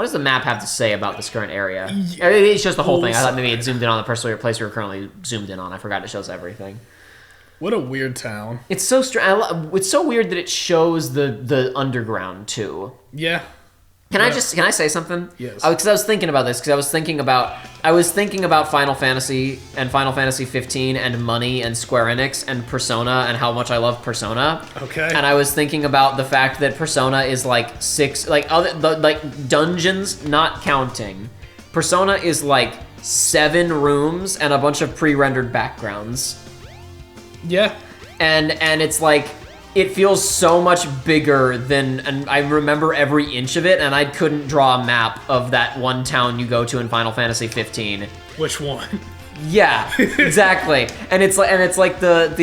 What does the map have to say about this current area? It's just the whole thing. I thought maybe it zoomed in on the place we were currently zoomed in on. I forgot it shows everything. What a weird town. It's so it's so weird that it shows the underground too. Yeah. Can I say something? Yes. Because I was thinking about this. Because I was thinking about Final Fantasy and Final Fantasy 15 and money and Square Enix and Persona and how much I love Persona. Okay. And I was thinking about the fact that Persona is like dungeons not counting. Persona is like 7 rooms and a bunch of pre-rendered backgrounds. Yeah. And it's like, it feels so much bigger than, and I remember every inch of it, and I couldn't draw a map of that one town you go to in Final Fantasy 15. Which one? Yeah, exactly. And it's like the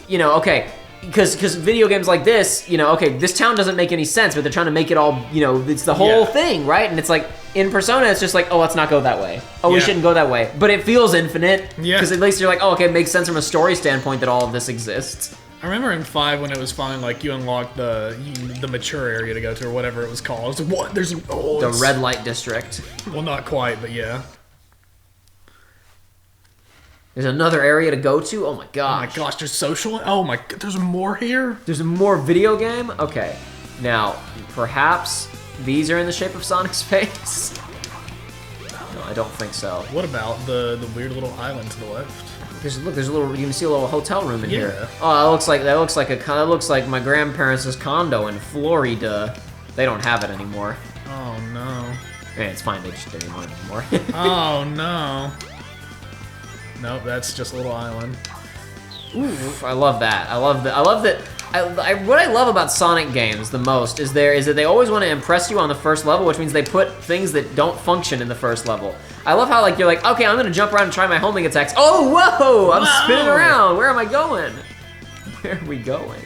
you know, okay, because video games like this, you know, okay, this town doesn't make any sense, but they're trying to make it all, you know, it's the whole thing, right? And it's like, in Persona, it's just like, oh, let's not go that way. Oh, we shouldn't go that way. But it feels infinite. Yeah. Because at least you're like, oh, okay, it makes sense from a story standpoint that all of this exists. I remember in 5 when it was finally like you unlocked the mature area to go to or whatever it was called. I was like, what? There's the red light district. Well, not quite, but yeah. There's another area to go to. Oh my gosh. Oh my gosh, there's social. Oh my, there's more here. There's more video game. Okay, now perhaps these are in the shape of Sonic's face. No, I don't think so. What about the weird little island to the left? There's a little. You can see a little hotel room in here. Yeah. Oh, that looks like my grandparents' condo in Florida. They don't have it anymore. Oh no. Yeah, it's fine. They just didn't want it anymore. Oh no. Nope, that's just a little island. Oof, I love that. I love that. What I love about Sonic games the most is that they always want to impress you on the first level, which means they put things that don't function in the first level. I love how like you're like, okay, I'm gonna jump around and try my homing attacks. Oh, whoa! I'm spinning around. Where am I going? Where are we going?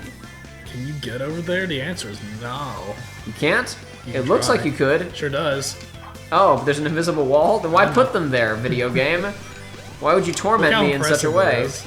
Can you get over there? The answer is no. You can't? You It can looks try. like you could. Sure does. Oh, but there's an invisible wall? Then why put them there, video game? Why would you Look torment how me in such a impressive way? it is.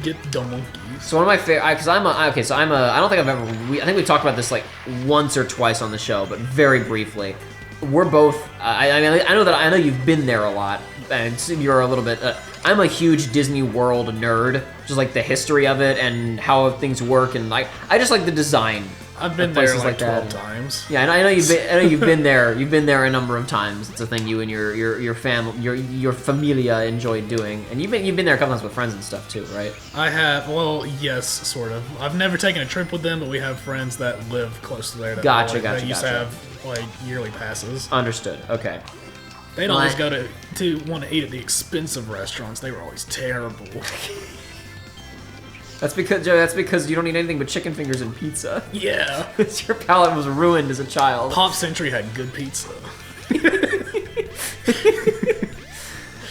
Get the monkeys. So one of my favorite, because I don't think I've ever, I think we talked about this like once or twice on the show, but very briefly. We're both, I know you've been there a lot, and you're a little bit, I'm a huge Disney World nerd, just like the history of it and how things work, and like, I just like the design. I've been of there places like 12 that. times. Yeah, I know you've been there. You've been there a number of times. It's a thing you and your family, your familia enjoy doing, and you've been there a couple times with friends and stuff too, right? I have, well, yes, sort of. I've never taken a trip with them, but we have friends that live close to there. That Gotcha. that used to have like yearly passes. Understood. Okay. They'd always go to want to eat at the expensive restaurants. They were always terrible. That's because, Joe, you don't eat anything but chicken fingers and pizza. Yeah. Your palate was ruined as a child. Pop Century had good pizza.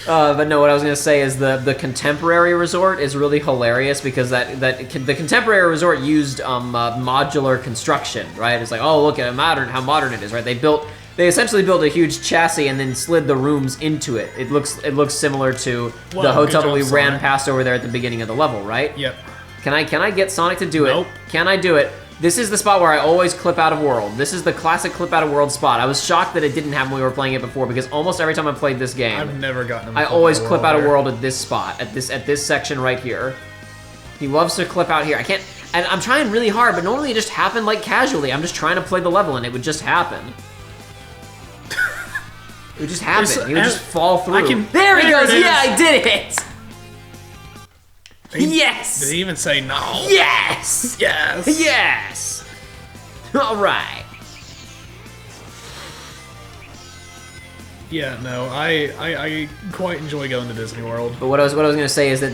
But no, what I was gonna say is the contemporary resort is really hilarious because the contemporary resort used modular construction, right? It's like, oh, look at how modern it is, right? They essentially built a huge chassis and then slid the rooms into it. It looks similar to the hotel that we ran past over there at the beginning of the level, right? Yep. Can I get Sonic to do it? Nope. Can I do it? This is the spot where I always clip out of world. This is the classic clip out of world spot. I was shocked that it didn't happen when we were playing it before because almost every time I played this game, I've never gotten him. I always clip out of world at this spot, at this section right here. He loves to clip out here. I can't, and I'm trying really hard, but normally it just happened like casually. I'm just trying to play the level and it would just happen. It would just happen. He would just fall through. There he goes. Yeah, I did it. Yes! Did he even say no? Yes! Yes! Yes! Alright. Yeah, no, I quite enjoy going to Disney World. But what I was gonna say is that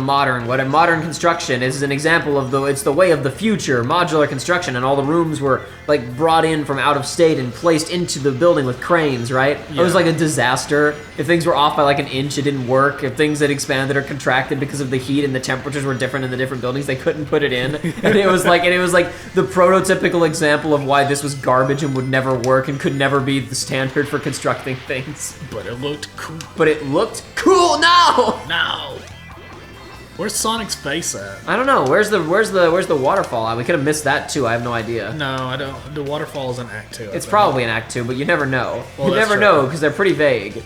modern. What a modern construction is an example of it's the way of the future, modular construction, and all the rooms were like brought in from out of state and placed into the building with cranes, right? Yeah. It was like a disaster. If things were off by like an inch, it didn't work. If things had expanded or contracted because of the heat and the temperatures were different in the different buildings, they couldn't put it in. And it was like the prototypical example of why this was garbage and would never work and could never be the standard for constructing things. But it looked cool. But it looked cool. No! No! Where's Sonic's face at? I don't know. Where's the waterfall at? We could have missed that too. I have no idea. No, I don't. The waterfall is in Act 2. It's probably in Act 2, but you never know. Well, You that's never true. know because they're pretty vague.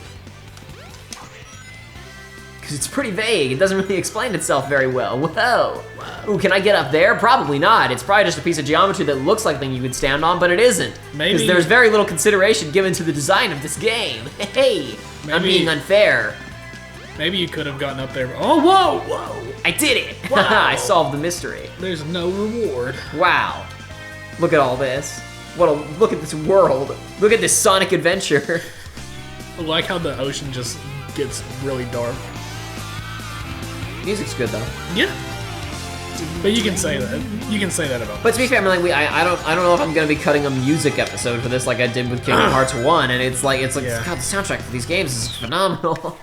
Because it's pretty vague. It doesn't really explain itself very well. Whoa. Ooh, can I get up there? Probably not. It's probably just a piece of geometry that looks like something you could stand on, but it isn't. Maybe- Because there's very little consideration given to the design of this game. Hey, I'm Maybe- being unfair. Maybe you could have gotten up there. Oh, whoa, whoa! I did it. Wow. I solved the mystery. There's no reward. Wow. Look at all this. Look at this world. Look at this Sonic adventure. I like how the ocean just gets really dark. Music's good though. Yeah. But you can say that. You can say that about. But to be fair, I mean, I don't know if I'm gonna be cutting a music episode for this like I did with Kingdom Hearts 1, and it's like Yeah. God, the soundtrack for these games is phenomenal.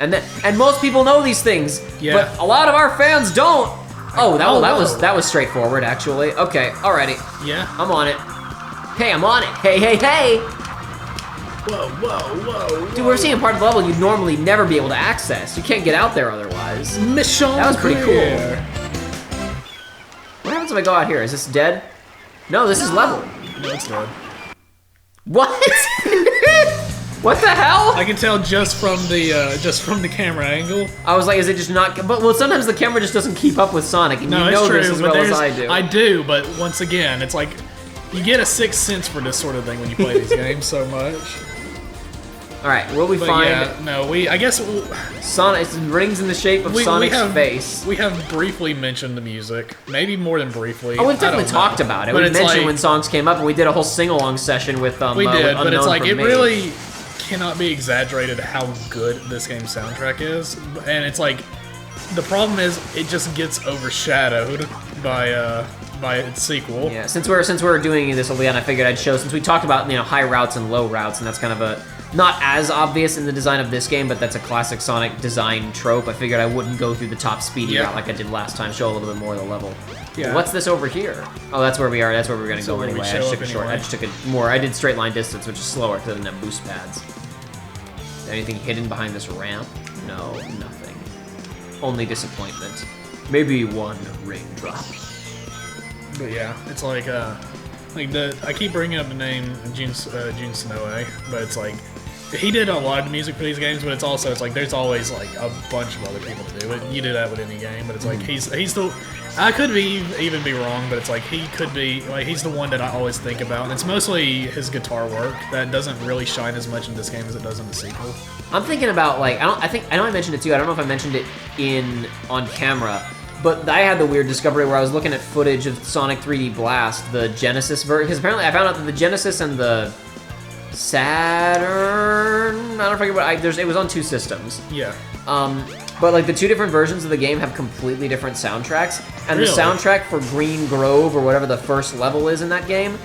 And most people know these things, Yeah. but a lot of our fans don't. Oh, Oh, that was straightforward actually. Okay, alrighty, Yeah. I'm on it. Hey, I'm on it. Hey, hey, hey. Whoa, whoa, whoa. Dude, we're seeing part of the level you'd normally never be able to access. You can't get out there otherwise. Mission. That was pretty clear. What happens if I go out here? Is this dead? No, this is level. No, it's dead. What? What the hell? I can tell just from the camera angle. I was like, is it just not? But well, sometimes the camera just doesn't keep up with Sonic, and No, you it's know true. this as but well as there's- I do. I do, but once again, it's like you get a sixth sense for this sort of thing when you play these games so much. All right, will we But find yeah, no, I guess Sonic? It's rings in the shape of Sonic's face. We have briefly mentioned the music, maybe more than briefly. Oh, we've I definitely don't talked know. about it. But We it's mentioned like- when songs came up, and we did a whole sing-along session with We with did, but it's Unknown like for it Me. really cannot be exaggerated how good this game's soundtrack is, and it's like the problem is it just gets overshadowed by its sequel. Yeah, since we're doing this, Leon, I figured I'd show, since we talked about high routes and low routes, and that's kind of a not as obvious in the design of this game, but that's a classic Sonic design trope. I figured I wouldn't go through the top speedy Yeah. route like I did last time. Show a little bit more of the level. Yeah. What's this over here? Oh, that's where we are. That's where we're gonna So go where we anyway. I show just up took a short. I anyway. just took a more. I did straight line distance, which is slower because I didn't have boost pads. Anything hidden behind this ramp? No, nothing. Only disappointment. Maybe one raindrop. But yeah, it's like I keep bringing up the name Jun Snow, but it's like he did a lot of the music for these games, but it's like there's always like a bunch of other people to do it. You do that with any game, but it's like he's the I could even be wrong, but it's like he could be like he's the one that I always think about, and it's mostly his guitar work that doesn't really shine as much in this game as it does in the sequel. I'm thinking about like I know I mentioned it too. I don't know if I mentioned it on camera, but I had the weird discovery where I was looking at footage of Sonic 3D Blast, the Genesis version, because apparently I found out that the Genesis and the Saturn, I don't forget what it was on two systems. Yeah. But like the two different versions of the game have completely different soundtracks, and Really? the soundtrack for Green Grove or whatever the first level is in that game,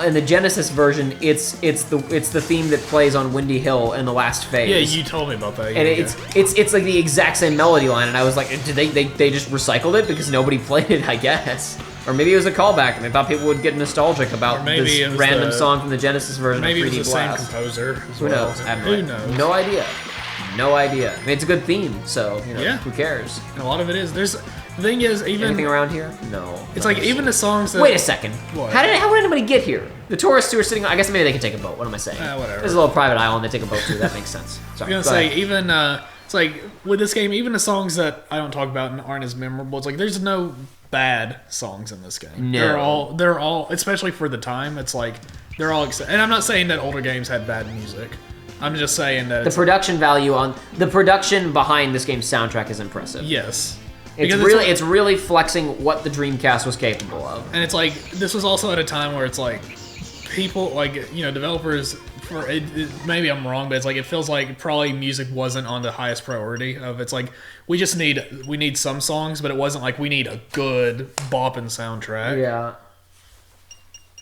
in the Genesis version, it's the theme that plays on Windy Hill in the last phase. Yeah, you told me about that. And yeah. it's like the exact same melody line, and I was like, did they just recycled it because nobody played it, I guess, or maybe it was a callback and they thought people would get nostalgic about Or maybe this it was random the- song from the Genesis version maybe of it 3D was the same Blast. composer. As Who well. knows? I have Who knows? No idea. No idea. I mean, it's a good theme, so Yeah. who cares? And a lot of it is. The thing is, even Anything around here? No. it's like even the songs that. Wait a second. What? How did anybody get here? The tourists who are sitting. I guess maybe they can take a boat. What am I saying? Whatever. There's a little private island. They take a boat too. That makes sense. Sorry. I'm gonna go say ahead. even it's like with this game, even the songs that I don't talk about and aren't as memorable. It's like there's no bad songs in this game. No. They're all, especially for the time. It's like they're all. And I'm not saying that older games had bad music. I'm just saying that The production value on the production behind this game's soundtrack is impressive. yes, It's Because really it's really flexing what the Dreamcast was capable of. and it's like this was also at a time where it's like people like developers for maybe I'm wrong, but it's like it feels like probably music wasn't on the highest priority of it's like we need some songs, but it wasn't like we need a good bopping soundtrack. Yeah.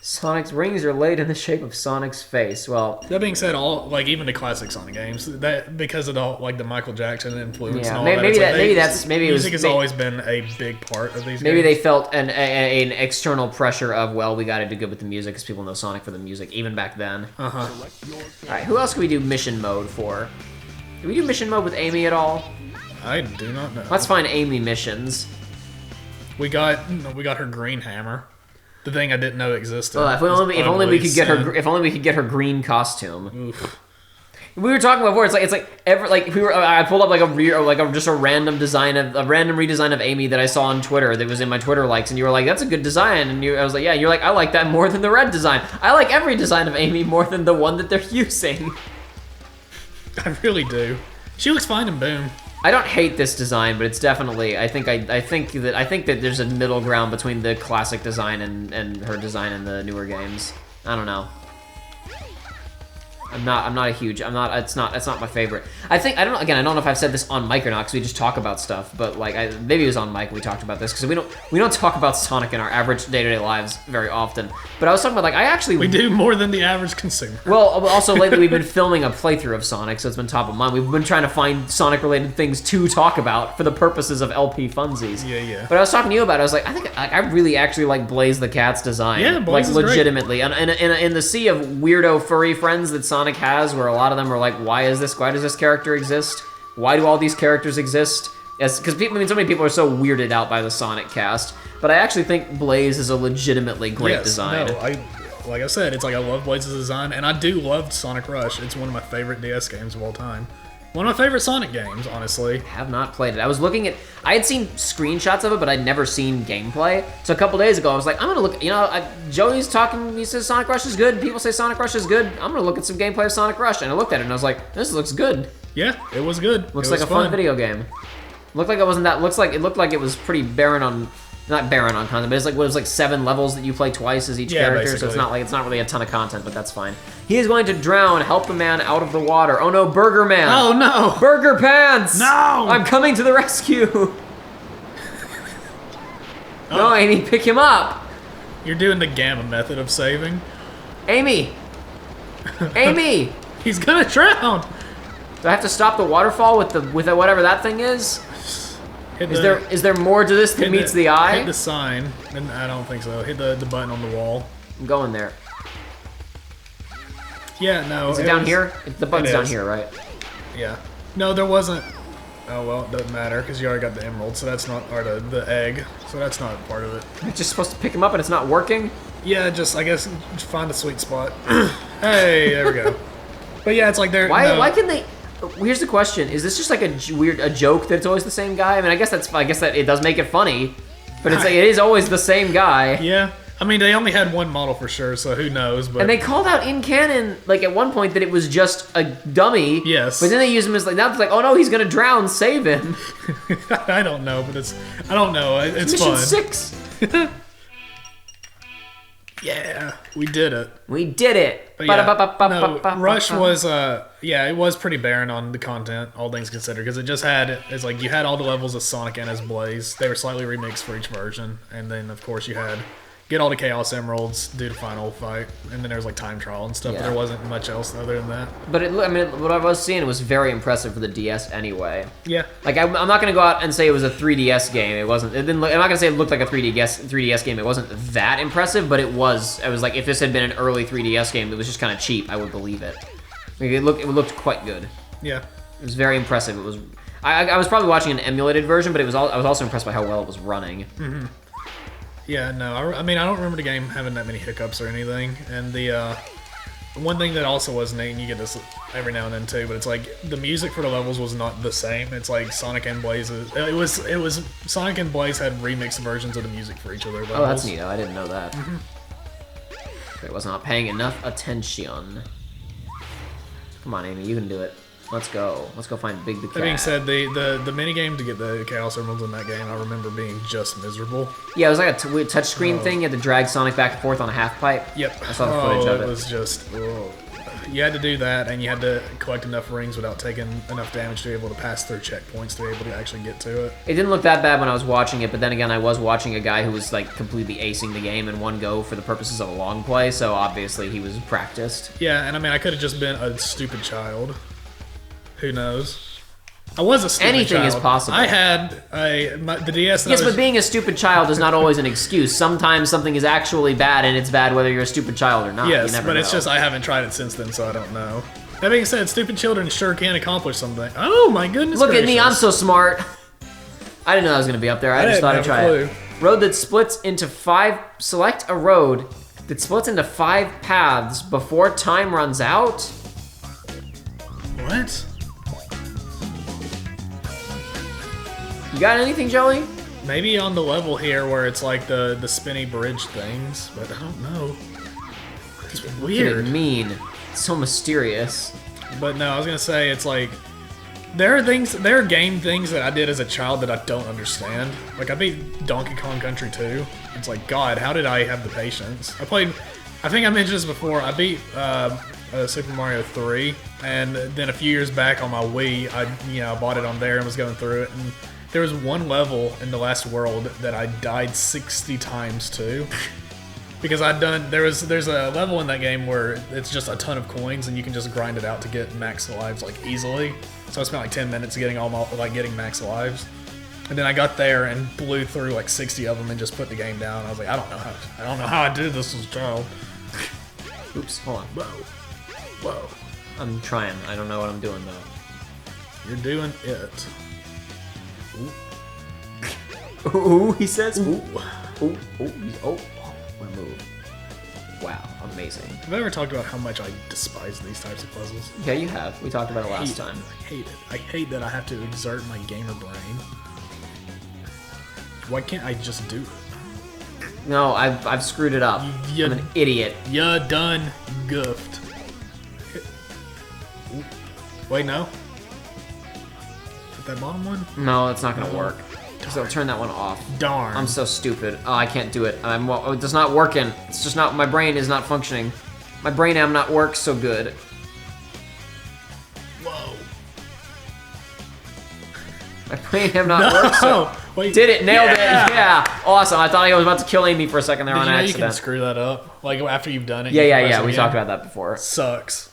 Sonic's rings are laid in the shape of Sonic's face. Well, That being said, all like even the classic Sonic games, that because of the Michael Jackson influence Yeah, and all maybe that, it's that- like maybe that's- maybe it was- music has always been a big part of these. maybe games. they felt an external pressure of, well, we got to do good with the music because people know Sonic for the music, even back then. Uh-huh. All right, who else can we do mission mode for? Did we do mission mode with Amy at all? I do not know. Let's find Amy missions. We got her green hammer. The thing I didn't know existed. Oh, if only we could get her green costume. Oof. We were talking before. It's like I pulled up just a random redesign of Amy that I saw on Twitter that was in my Twitter likes, and you were like, "That's a good design," and I was like, "Yeah." And you're like, "I like that more than the red design. I like every design of Amy more than the one that they're using." I really do. She looks fine in Boom. I don't hate this design, but it's definitely. I think that there's a middle ground between the classic design and her design in the newer games. I don't know. It's not my favorite. I don't know if I've said this on mic or not, because we just talk about stuff, but like, maybe it was on mic we talked about this, because we don't talk about Sonic in our average day-to-day lives very often. But I was talking about, like, we do more than the average consumer. Well, also lately we've been filming a playthrough of Sonic, so it's been top of mind. We've been trying to find Sonic-related things to talk about for the purposes of LP funsies. Yeah. But I was talking to you about it, I was like, I really actually like Blaze the Cat's design. Yeah, Blaze is legitimately. great. And in the sea of weirdo furry friends that Sonic has, where a lot of them are like, why does this character exist? Why do all these characters exist? Because so many people are so weirded out by the Sonic cast, but I actually think Blaze is a legitimately great design. No, like I said, it's like I love Blaze's design, and I do love Sonic Rush. It's one of my favorite DS games of all time. One of my favorite Sonic games, honestly. Have not played it. I had seen screenshots of it, but I'd never seen gameplay. So a couple days ago, I was like, I'm gonna look, Joey's talking, he says Sonic Rush is good, people say Sonic Rush is good, I'm gonna look at some gameplay of Sonic Rush, and I looked at it and I was like, this looks good. Yeah, it was good. Looks like a fun video game. Looked like it was pretty barren on, not barren on content, but it was like 7 levels that you play twice as each character, basically. so it's not really a ton of content, but that's fine. He is going to drown, help the man out of the water. Oh no, Burger Man! Oh no! Burger Pants! No! I'm coming to the rescue! No, Amy, pick him up! You're doing the Gamma method of saving. Amy! Amy! He's gonna drown! Do I have to stop the waterfall with whatever that thing is? Is there more to this than meets the eye? Hit the sign. And I don't think so. Hit the button on the wall. I'm going there. Yeah, no. Is it down here? The button's down here, right? Yeah. No, there wasn't. Oh, well, it doesn't matter, because you already got the emerald, so that's not, or the egg, so that's not part of it. You're just supposed to pick him up and it's not working? Yeah, I guess, find a sweet spot. Hey, there we go. But yeah, it's like they're... Why can they... Here's the question: is this just like a joke that it's always the same guy? I mean, I guess that it does make it funny, but it is always the same guy. Yeah, I mean, they only had one model for sure, so who knows? But and they called out in canon, like at one point, that it was just a dummy. Yes. But then they use him as like, now it's like, oh no, he's gonna drown, save him. I don't know, but it's Mission fun. 6. Yeah, we did it. We did it. Rush was it was pretty barren on the content, all things considered, because it's like you had all the levels of Sonic and as Blaze. They were slightly remixed for each version, and then of course you had get all the Chaos Emeralds, do the final fight, and then there was like time trial and stuff. Yeah. But there wasn't much else other than that. But what I was seeing was very impressive for the DS anyway. Yeah. Like I'm not gonna go out and say it was a 3DS game. It wasn't. It didn't. I'm not gonna say it looked like a 3DS game. It wasn't that impressive, but it was. I was like, if this had been an early 3DS game that was just kind of cheap, I would believe it. Like, it looked quite good. Yeah. It was very impressive. It was. I was probably watching an emulated version, but I was also impressed by how well it was running. Mm-hmm. Yeah, no, I mean, I don't remember the game having that many hiccups or anything, and the one thing that also was neat, and you get this every now and then too, but it's like, the music for the levels was not the same. It's like Sonic and Blaze, it was Sonic and Blaze had remixed versions of the music for each of their levels. Oh, that's neat, I didn't know that. Mm-hmm. I was not paying enough attention. Come on, Amy, you can do it. Let's go. Let's go find Big the Cat. That being said, the minigame to get the Chaos Emeralds in that game, I remember being just miserable. Yeah, it was like a touchscreen thing. You had to drag Sonic back and forth on a half pipe. Yep. I saw the footage of it. It was just... Oh. You had to do that, and you had to collect enough rings without taking enough damage to be able to pass through checkpoints to be able to actually get to it. It didn't look that bad when I was watching it, but then again, I was watching a guy who was like completely acing the game in one go for the purposes of a long play, so obviously he was practiced. Yeah, and I mean, I could have just been a stupid child. Who knows? I was a stupid Anything child. is possible. I had the DS. Yes, but being a stupid child is not always an excuse. Sometimes something is actually bad, and it's bad whether you're a stupid child or not. Yes, you never but know. it's just I haven't tried it since then, so I don't know. That being said, stupid children sure can accomplish something. Oh my goodness Look at me, I'm gracious. so smart. I didn't know that was gonna be up there. I just didn't thought I'd have a try clue. it. Road that splits into 5. Select a road that splits into 5 paths before time runs out. What? You got anything, Joey? Maybe on the level here where it's like the spinny bridge things, but I don't know. It's What weird. did it mean? It's so mysterious. But no, I was gonna say it's like there are game things that I did as a child that I don't understand. Like I beat Donkey Kong Country 2. It's like, God, how did I have the patience? I think I mentioned this before. I beat Super Mario 3, and then a few years back on my Wii, I bought it on there and was going through it, and there was one level in the last world that I died 60 times to. Because there's a level in that game where it's just a ton of coins and you can just grind it out to get max lives like easily. So I spent like 10 minutes getting getting max lives. And then I got there and blew through like 60 of them and just put the game down. I was like, I don't know how I did this as a child. Oops, hold on. Whoa. I'm trying. I don't know what I'm doing though. You're doing it. Ooh, he says. Ooh. Ooh. Oh. What a move. Wow, amazing. Have I ever talked about how much I despise these types of puzzles? Yeah, you have. We talked about it last time. I hate it. I hate that I have to exert my gamer brain. Why can't I just do it? No, I've screwed it up. You- I'm an idiot. Ya done goofed. Wait, no? Hit that bottom one? No, it's not gonna work. So turn that one off. Darn. I'm so stupid. Oh, I can't do it. It's not working. It's just not. My brain is not functioning. My brain am not work so good. Whoa. My brain am not work so. No! Wait. Did it? Nailed Yeah! it. Yeah. Awesome. I thought I was about to kill Amy for a second there Did on you know you accident. can screw that up? Like after you've done it? Yeah, you yeah, can press yeah. it We again? talked about that before. Sucks.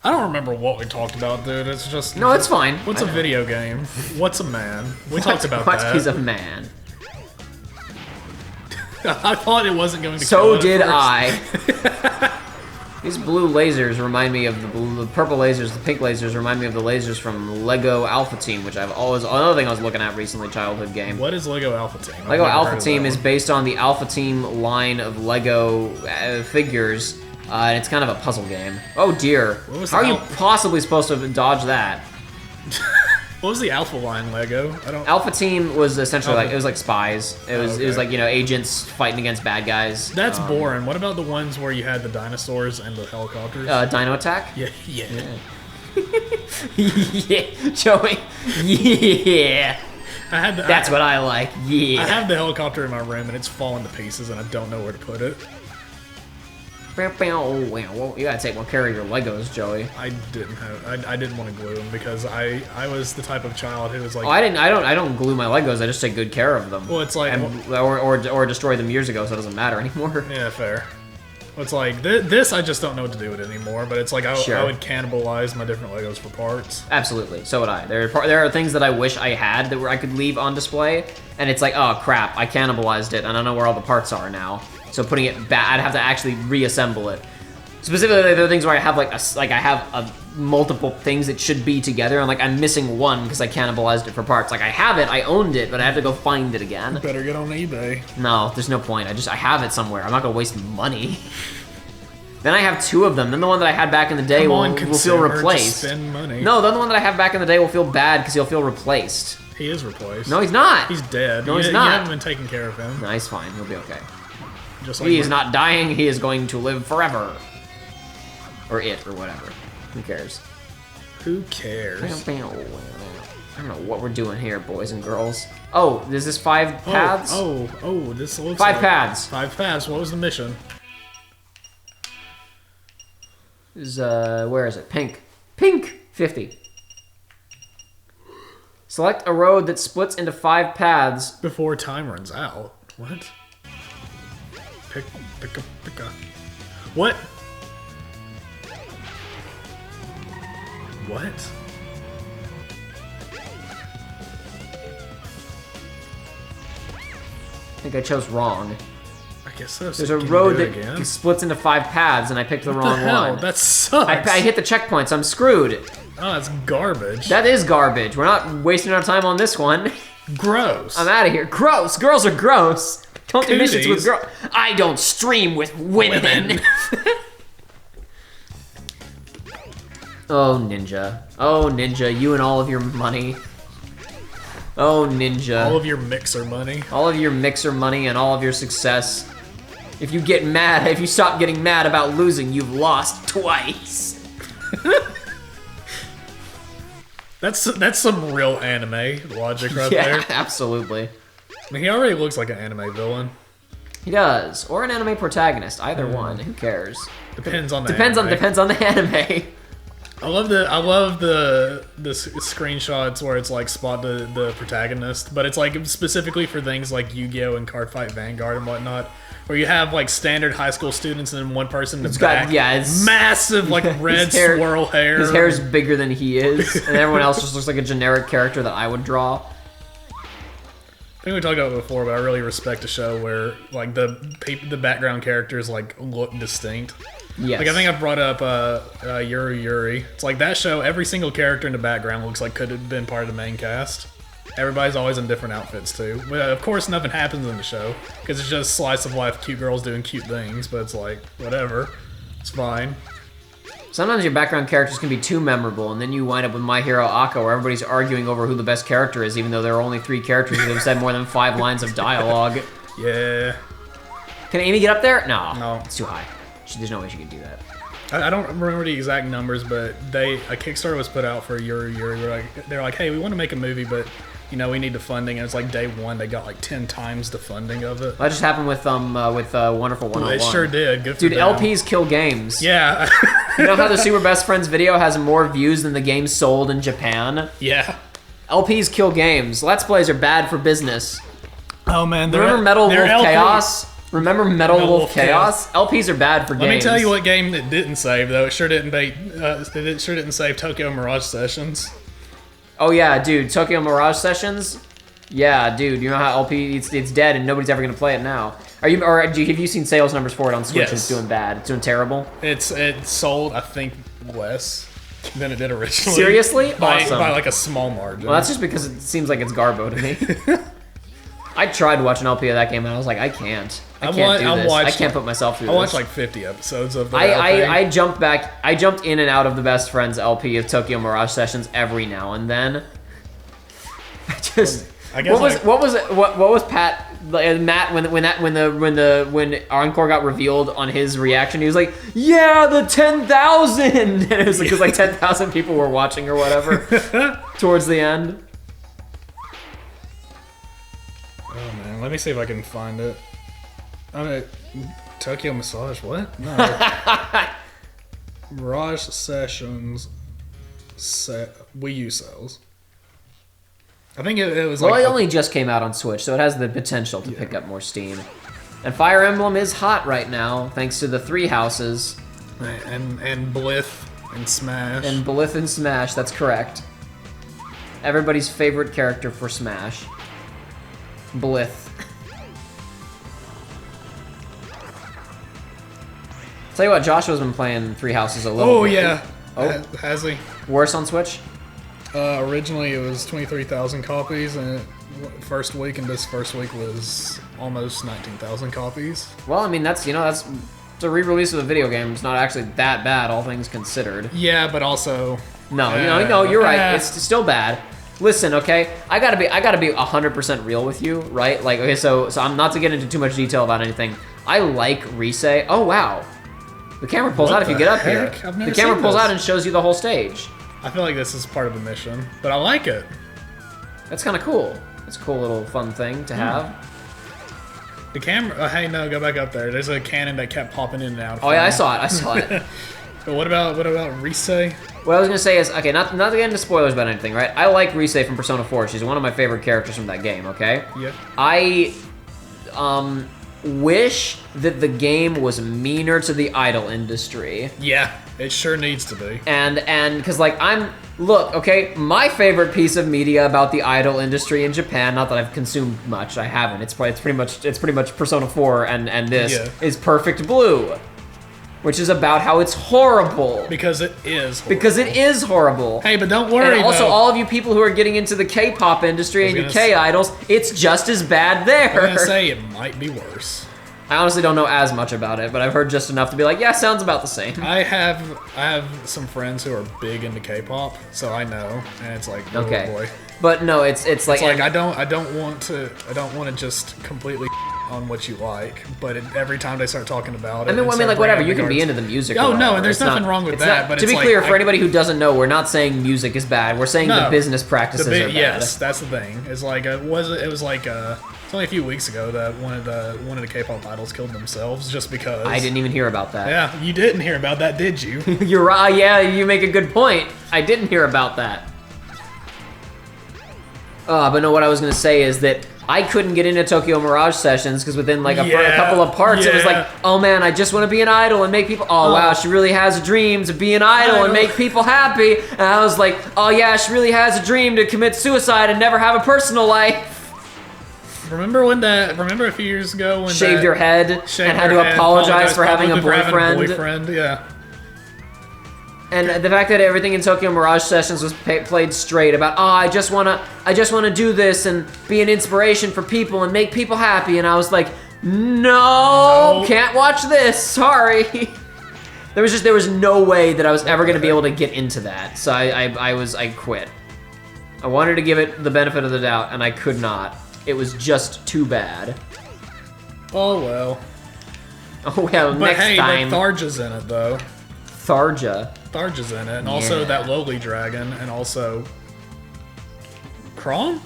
I don't remember what we talked about, dude. It's just... No, it's fine. What's I a know. video game? What's a man? We talked about What that. is a man? I thought it wasn't going to kill So it at did first. I. These blue lasers remind me of the purple lasers, the pink lasers remind me of the lasers from Lego Alpha Team, which I've always, another thing I was looking at recently, childhood game. What is Lego Alpha Team? I've Lego never heard Alpha of Team that is one. based on the Alpha Team line of Lego figures, and it's kind of a puzzle game. Oh dear. What was How are the you possibly supposed to dodge that? What was the Alpha line Lego? I don't... Alpha Team was essentially Oh. like, it was like spies. It was okay. like, you know, agents fighting against bad guys. That's boring. What about the ones where you had the dinosaurs and the helicopters? Dino Attack? yeah. Yeah, Joey. Yeah. I had the, That's what I like. I Yeah. have the helicopter in my room and it's falling to pieces and I don't know where to put it. Well, you gotta take more care of your Legos, Joey. I didn't want to glue them because I was the type of child who was like, Oh, I don't glue my Legos. I just take good care of them. well, it's like, or destroy them years ago, so it doesn't matter anymore. yeah, fair. It's like this. I just don't know what to do with it anymore. But it's like Sure. I would cannibalize my different Legos for parts. Absolutely. So would I. There are things that I wish I had that I could leave on display, and it's like, oh crap, I cannibalized it, and I don't know where all the parts are now. So putting it back, I'd have to actually reassemble it. Specifically, there are things where I have multiple things that should be together, and like I'm missing one because I cannibalized it for parts. Like I have it, I owned it, but I have to go find it again. Better get on eBay. No, there's no point. I have it somewhere. I'm not gonna waste money. Then I have 2 of them. Then the one that I had back in the day Come will on, feel consumer, just replaced. spend money. No, then the one that I have back in the day will feel bad because he'll feel replaced. He is replaced. No, he's not. He's dead. No, he's You not. haven't been taking care of him. No, he's fine. He'll be okay. Just like He is not dying. He is going to live forever. Or it, or whatever. Who cares? Who cares? I don't know what we're doing here, boys and girls. Oh, is this 5 paths? Oh, this looks 5 like paths. 5 paths. What was the mission? Is where is it? Pink. Pink 50. Select a road that splits into 5 paths. Before time runs out. What? Pick a. What? What? I think I chose wrong. guess so. There's a road that splits into 5 paths, and I picked the wrong one. That sucks. I hit the checkpoints. I'm screwed. Oh, that's garbage. That is garbage. We're not wasting our time on this one. Gross. I'm out of here. Gross. Girls are gross. Don't do missions with Cooties. girls. I don't stream with women. Oh, Ninja. Oh, Ninja. You and all of your money. Oh, Ninja. All of your mixer money. All of your mixer money and all of your success. If you get mad, if you stop getting mad about losing, you've lost twice. That's some real anime logic right Yeah, there. absolutely. I mean, he already looks like an anime villain. He does, or an anime protagonist. Either one. Who cares? Depends on the Depends on the anime. I love the screenshots where it's like spot the protagonist, but it's like specifically for things like Yu-Gi-Oh and Cardfight Vanguard and whatnot, where you have like standard high school students and then one person in the back, it's massive like red swirl hair. His hair's bigger than he is, and everyone else just looks like a generic character that I would draw. I think we talked about it before, but I really respect a show where like the background characters like look distinct. Yes. Like I think I brought up Yuri. It's like that show. Every single character in the background looks like could have been part of the main cast. Everybody's always in different outfits too. But of course, nothing happens in the show because it's just slice of life, cute girls doing cute things. But it's like whatever, it's fine. Sometimes your background characters can be too memorable, and then you wind up with My Hero Aka, where everybody's arguing over who the best character is, even though there are only 3 characters that have said more than 5 lines of dialogue. Yeah. Can Amy get up there? No. No. It's too high. There's no way she can do that. I don't remember the exact numbers, but a Kickstarter was put out for Yuri. They're like, hey, we want to make a movie, but you know we need the funding, and it's like day 1 they got like 10 times the funding of it. That just happened with Wonderful 101. They sure did. Good for Dude, them. LPs kill games. Yeah. You know how the Super Best Friends video has more views than the game sold in Japan? Yeah. LPs kill games. Let's Plays are bad for business. Oh man, Remember Metal Wolf LP. Chaos? Remember Metal Wolf Chaos? LPs are bad for games. Let me tell you what game that didn't save though. It sure didn't save Tokyo Mirage Sessions. Oh yeah, dude, Tokyo Mirage Sessions? Yeah, dude, you know how LP, it's dead and nobody's ever gonna play it now. Have you seen sales numbers for it on Switch? Yes. It's doing bad. It's doing terrible. It sold, I think, less than it did originally. Seriously? By Awesome. like a small margin. Well, that's just because it seems like it's Garbo to me. I tried to watch an LP of that game and I was like, I can't. I can't do this. I can't put myself through I this. watched like 50 episodes of the LP. I jumped in and out of the Best Friends LP of Tokyo Mirage Sessions every now and then. I guess what was Matt when Encore got revealed on his reaction? He was like, "Yeah, the 10,000," and it was because like 10,000 people were watching or whatever towards the end. Oh man, let me see if I can find it. Tokyo Massage, what? No. Mirage Sessions Wii U sales. I think it was Well, like... it only just came out on Switch, so it has the potential to pick up more steam. And Fire Emblem is hot right now, thanks to the 3 houses. And Blith and Smash. And Blith and Smash, that's correct. Everybody's favorite character for Smash. Blith. Tell you what, Joshua's been playing 3 houses a little bit. Yeah. Oh. Has he? Worse on Switch? Originally it was 23,000 copies, and first week, and this first week was almost 19,000 copies. Well, I mean, that's it's a re-release of a video game. It's not actually that bad, all things considered. Yeah, but also... No, you're right. It's still bad. Listen, okay? I gotta be 100% real with you, right? Like, okay, so I'm not to get into too much detail about anything. I like Rise. Oh, wow. The camera pulls out if you get up here. I've never The camera seen pulls this. out and shows you the whole stage. I feel like this is part of the mission, but I like it. That's kind of cool. It's a cool little fun thing to have. The camera... hey, no, go back up there. There's a cannon that kept popping in and out. Oh, yeah, I saw it. But what about Rise? What I was gonna say is, okay, not to get into spoilers about anything, right? I like Rise from Persona 4. She's one of my favorite characters from that game, okay? Yeah. wish that the game was meaner to the idol industry. Yeah, it sure needs to be. And because like look, okay, my favorite piece of media about the idol industry in Japan, not that I've consumed much, I haven't. It's pretty much Persona 4 and this is Perfect Blue, which is about how it's horrible. Because it is horrible. Because it is horrible. Hey, but don't worry. And also, though, all of you people who are getting into the K-pop industry and your K-idols, it's just as bad there. I'm gonna say it might be worse. I honestly don't know as much about it, but I've heard just enough to be like, yeah, sounds about the same. I have some friends who are big into K-pop, so I know, and it's like, oh Okay. boy. But no, it's like I don't want to just completely on what you like, but every time they start talking about it, I mean, like whatever, you can be into the music. Or Oh no, whatever. and there's It's nothing not- wrong with it's that. not- But to it's be like, clear, for anybody who doesn't know, we're not saying music is bad. We're saying the No. business practices are bad. Yes, that's the thing. It's like it was like it's only a few weeks ago that one of the K-pop idols killed themselves just because. I didn't even hear about that. Yeah, you didn't hear about that, did you? You're right. Yeah, you make a good point. I didn't hear about that. But no, what I was gonna say is that I couldn't get into Tokyo Mirage Sessions because within like a couple of parts, it was yeah. like, oh man, I just want to be an idol and make people. Oh wow, she really has a dream to be an idol and make people happy. And I was like, oh yeah, she really has a dream to commit suicide and never have a personal life. Remember a few years ago when Shaved her head and had to head, apologize for having a publicly for having boyfriend. Yeah. And the fact that everything in Tokyo Mirage Sessions was played straight about, oh, I just wanna do this and be an inspiration for people and make people happy, and I was like, no, can't watch this. Sorry. there was no way that I was ever gonna be able to get into that, so I quit. I wanted to give it the benefit of the doubt, and I could not. It was just too bad. Oh well. Oh well, But next hey, time. but Tharja's in it though. Tharja's in it, and also Yeah. that lowly dragon, and also Crom.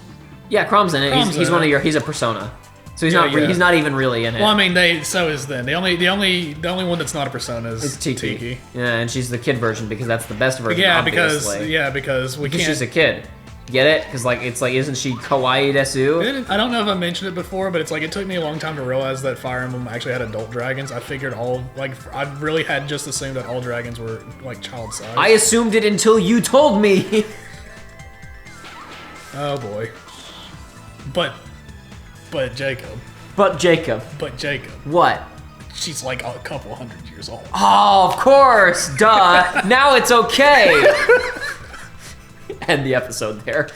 Yeah, Crom's in it. Crom's He's in one it. of he's a persona. So he's Yeah, not yeah. he's not even really in it. Well, I mean, so is then the only one that's not a persona is It's Tiki. Yeah, and she's the kid version because that's the best version. Yeah, obviously. because we Because can't. she's a kid. Get it? Because like it's like isn't she kawaii desu? I don't know if I mentioned it before, but it's like it took me a long time to realize that Fire Emblem actually had adult dragons. I figured I really had just assumed that all dragons were like child size. I assumed it until you told me. Oh boy. But Jacob. But Jacob, what? She's like a couple 100 years old. Oh, of course, duh. Now it's okay. End the episode there.